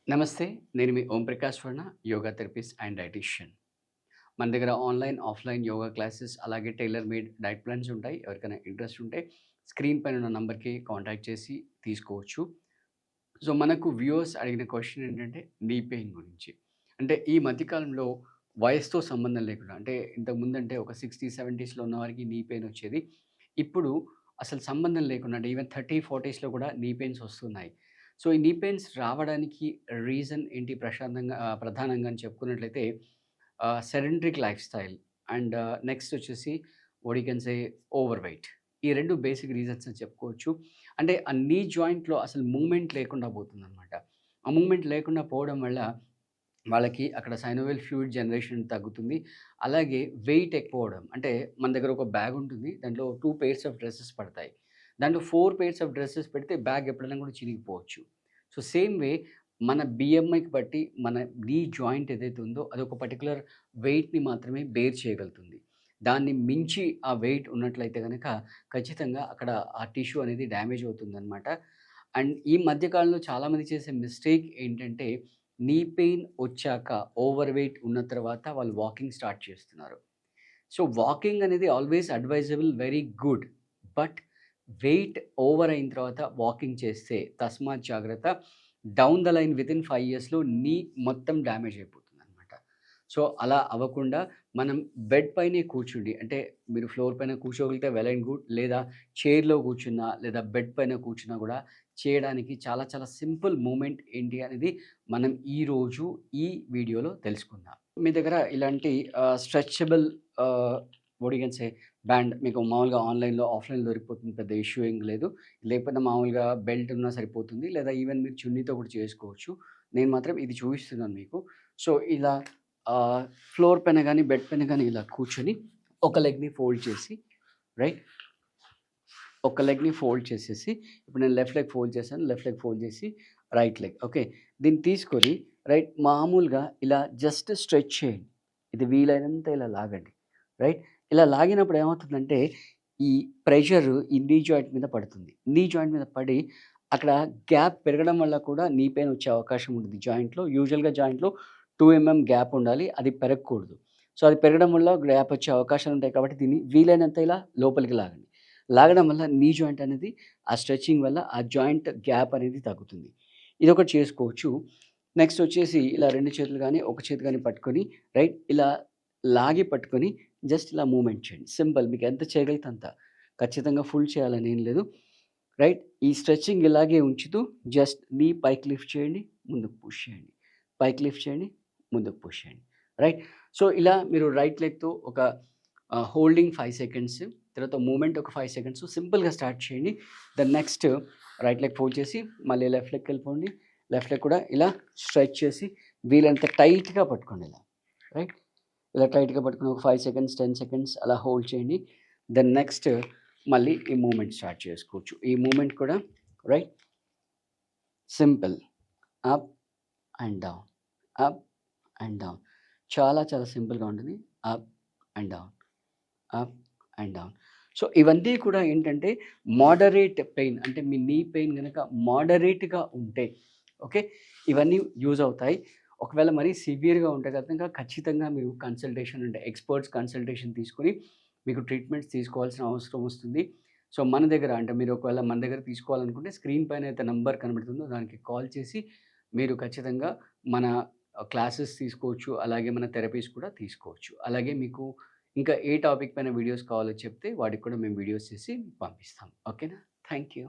నమస్తే. నేను మీ Om Prakash Varma, yoga therapist and dietician. మన దగ్గర ఆన్‌లైన్, ఆఫ్‌లైన్ యోగా క్లాసెస్ అలాగే టైలర్ మేడ్ డైట్ ప్లాన్స్ ఉంటాయి. ఎవరికైనా ఇంట్రెస్ట్ ఉంటే స్క్రీన్ పైన ఉన్న నంబర్‌కి కాంటాక్ట్ చేసి తీసుకోవచ్చు. సో, మనకు వ్యూవర్స్ అడిగిన క్వెషన్ ఏంటంటే నీ పెయిన్ గురించి. అంటే ఈ మధ్య కాలంలో వయసుతో సంబంధం లేకుండా అంటే ఇంతకుముందంటే ఒక 60, 70స్‌లో ఉన్నవారికి నీ పెయిన్ వచ్చేది. ఇప్పుడు అసలు సంబంధం లేకుండా అంటే ఈవెన్ 30, 40స్‌లో కూడా నీ పెయిన్స్ వస్తున్నాయి. సో, ఈ నీ పెయిన్స్ రావడానికి రీజన్ ఏంటి ప్రధానంగా అని చెప్పుకున్నట్లయితే sedentary lifestyle and next వచ్చేసి what you can say overweight. ఈ 2 బేసిక్ రీజన్స్ అని చెప్పుకోవచ్చు. అంటే ఆ నీ జాయింట్‌లో అసలు మూవ్‌మెంట్ లేకుండా పోతుందనమాట. ఆ మూవ్‌మెంట్ లేకుండా పోవడం వల్ల వాళ్ళకి అక్కడ సైనోవియల్ ఫ్లూయిడ్ జనరేషన్ తగ్గుతుంది. అలాగే వెయిట్ ఎక్కువవ్వడం. అంటే మన దగ్గర ఒక బ్యాగ్ ఉంటుంది. దాంట్లో 2 పెయిర్స్ ఆఫ్ డ్రెసెస్ పడతాయి. దాంట్లో 4 పెయిర్స్ ఆఫ్ డ్రెసెస్ పెడితే బ్యాగ్ ఎప్పుడైనా కూడా చిరిగిపోవచ్చు. సో, సేమ్ వే మన బీఎంఐకి బట్టి మన నీ జాయింట్ ఏదైతే ఉందో అదొక పర్టిక్యులర్ వెయిట్‌ని మాత్రమే బేర్ చేయగలుగుతుంది. దాన్ని మించి ఆ వెయిట్ ఉన్నట్లయితే గనక ఖచ్చితంగా అక్కడ ఆ టిష్యూ అనేది డ్యామేజ్ అవుతుందనమాట. అండ్ ఈ మధ్య కాలంలో చాలామంది చేసే మిస్టేక్ ఏంటంటే నీ పెయిన్ వచ్చాక ఓవర్ వెయిట్ ఉన్న తర్వాత వాళ్ళు వాకింగ్ స్టార్ట్ చేస్తున్నారు. సో, వాకింగ్ అనేది always advisable very good. But wait over అయిన తర్వాత వాకింగ్ చేస్తే తస్మాత్ జాగ్రత్త. డౌన్ ద లైన్ వితిన్ 5 ఇయర్స్‌లో నీ మొత్తం డ్యామేజ్ అయిపోతుందనమాట. సో, అలా అవ్వకుండా మనం బెడ్ పైనే కూర్చుండి అంటే మీరు ఫ్లోర్ పైన కూర్చోగలిగితే వెల్ అండ్ గుడ్. లేదా చైర్‌లో కూర్చున్నా లేదా బెడ్ పైన కూర్చున్నా కూడా చేయడానికి చాలా చాలా సింపుల్ మూవ్‌మెంట్ ఏంటి అనేది మనం ఈరోజు ఈ వీడియోలో తెలుసుకుందాం. మీ దగ్గర ఇలాంటి స్ట్రెచబుల్ ఆహ్, what you can say band మీకు మామూలుగా ఆన్‌లైన్‌లో, ఆఫ్‌లైన్‌లో దొరికిపోతుంది. పెద్ద ఇష్యూ ఏం లేదు. లేకపోతే మామూలుగా బెల్ట్ ఉన్నా సరిపోతుంది. లేదా ఈవెన్ మీరు చున్నీతో కూడా చేసుకోవచ్చు. నేను మాత్రం ఇది చూపిస్తున్నాను మీకు. సో, ఇలా ఆహ్, ఫ్లోర్ పైన గాని, బెడ్ పైన గాని ఇలా కూర్చొని ఒక లెగ్‌ని ఫోల్డ్ చేసి రైట్. ఒక లెగ్‌ని ఫోల్డ్ చేసేసి ఇప్పుడు నేను లెఫ్ట్ లెగ్ ఫోల్డ్ చేశాను. లెఫ్ట్ లెగ్ ఫోల్డ్ చేసి రైట్ లెగ్ ఓకే. దీన్ని తీసుకొని రైట్ మామూలుగా ఇలా జస్ట్ స్ట్రెచ్ చేయండి. ఇది వీలైనంత ఇలా లాగండి. రైట్. ఇలా లాగినప్పుడు ఏమవుతుందంటే ఈ ప్రెషర్ ఈ నీ జాయింట్ మీద పడుతుంది. నీ జాయింట్ మీద పడి అక్కడ గ్యాప్ పెరగడం వల్ల కూడా నీ పెయిన్ వచ్చే అవకాశం ఉంటుంది జాయింట్‌లో. యూజువల్‌గా జాయింట్‌లో 2 గ్యాప్ ఉండాలి. అది పెరగకూడదు. సో, అది పెరగడం వల్ల గ్యాప్ వచ్చే అవకాశాలు ఉంటాయి కాబట్టి దీన్ని వీలైనంత ఇలా లోపలికి లాగండి. లాగడం వల్ల నీ జాయింట్ అనేది ఆ స్ట్రెచింగ్ వల్ల ఆ జాయింట్ గ్యాప్ అనేది తగ్గుతుంది. ఇదొకటి చేసుకోవచ్చు. నెక్స్ట్ వచ్చేసి ఇలా 2 చేతులు గాని, ఒక చేతి గాని పట్టుకొని రైట్ ఇలా లాగి పట్టుకొని జస్ట్ ఇలా మూవ్‌మెంట్ చేయండి. సింపుల్ మీకు ఎంత చేయగలిగితే అంత. ఖచ్చితంగా ఫుల్ చేయాలని ఏం లేదు. రైట్. ఈ స్ట్రెచింగ్ ఇలాగే ఉంచుతూ జస్ట్ నీ పైకి లిఫ్ట్ చేయండి, ముందుకు పుష్ చేయండి. పైకి లిఫ్ట్ చేయండి, ముందుకు పుష్ చేయండి. రైట్. సో, ఇలా మీరు రైట్ లెగ్‌తో ఒక హోల్డింగ్ 5 సెకండ్స్ తర్వాత మూవ్‌మెంట్ ఒక 5 సెకండ్స్ సింపుల్‌గా స్టార్ట్ చేయండి. Then next right leg fold చేసి మళ్ళీ లెఫ్ట్ లెగ్‌కెళ్ళిపోండి. లెఫ్ట్ లెగ్ కూడా ఇలా స్ట్రెచ్ చేసి వీలైనంత టైట్‌గా పట్టుకోండి ఇలా. రైట్. ఇలా టైట్‌గా పట్టుకొని ఒక 5 సెకండ్స్, 10 సెకండ్స్ అలా హోల్డ్ చేయండి. దెన్ నెక్స్ట్ మళ్ళీ ఈ మూవ్‌మెంట్ స్టార్ట్ చేసుకోవచ్చు. ఈ మూవ్‌మెంట్ కూడా right simple up and down, up and down. చాలా చాలా సింపుల్‌గా ఉంటుంది. Up and down, up and down. So, ఇవన్నీ కూడా ఏంటంటే మోడరేట్ పెయిన్ అంటే మీ నీ పెయిన్ గనక మోడరేట్‌గా ఉంటే ఓకే. ఇవన్నీ యూజ్ అవుతాయి. ఒకవేళ మరీ సివియర్‌గా ఉంటే గనక ఖచ్చితంగా మీరు కన్సల్టేషన్ అంటే ఎక్స్‌పర్ట్స్ కన్సల్టేషన్ తీసుకొని మీకు ట్రీట్మెంట్స్ తీసుకోవాల్సిన అవసరం వస్తుంది. సో, మన దగ్గర అంటే మీరు ఒకవేళ మన దగ్గర తీసుకోవాలనుకుంటే స్క్రీన్ పైన అయితే నంబర్ కనబడుతుందో దానికి కాల్ చేసి మీరు ఖచ్చితంగా మన క్లాసెస్ తీసుకోవచ్చు. అలాగే మన థెరపీస్ కూడా తీసుకోవచ్చు. అలాగే మీకు ఇంకా ఏ టాపిక్ పైన వీడియోస్ కావాలో చెప్తే వాటికి కూడా మేము వీడియోస్ చేసి పంపిస్తాం. ఓకేనా? Thank you.